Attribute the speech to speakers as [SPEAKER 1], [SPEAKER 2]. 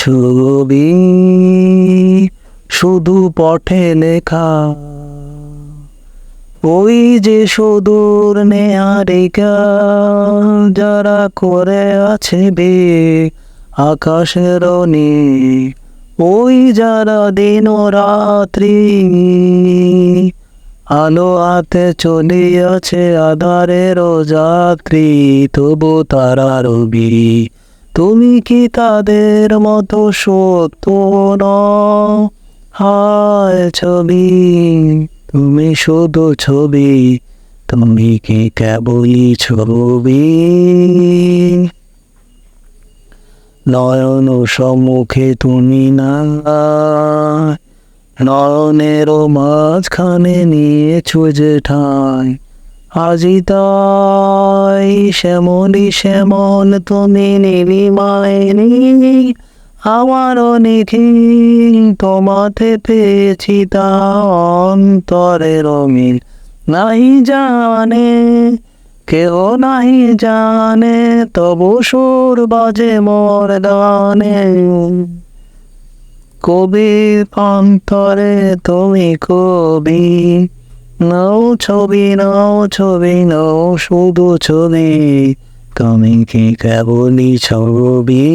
[SPEAKER 1] ছবি শুধু পথে লেখা, ওই যে সুদূর নেহারিকা যারা করে আছে বে আকাশের নে, ওই যারা দিন রাত্রি আলো হাতে চলিয়াছে আধারের যাত্রী, তবু তারা রবি তুমি কি তাদের মতো সত্য নও? হায় ছবি তুমি শুধু ছবি, তুমি কি কেবলই ছবি? নয়ন সম্মুখে তুমি না, নয়নের মাঝখানে নিয়েছো যে ঠাঁই, আজি তাই শ্যামলি শ্যামল তুমি নীলিমায় নীল, আমারও নিখিল তোমাতে পেয়েছি তা অন্তরের মিল। নাহি জানে কেউ নাহি জানে, তবু সুর বাজে মোর গানে। কবির অন্তরে তুমি কবি, নাও ছবি নাও ছবি নাও শুধু ছবি, তুমি কি কেবলই ছবি?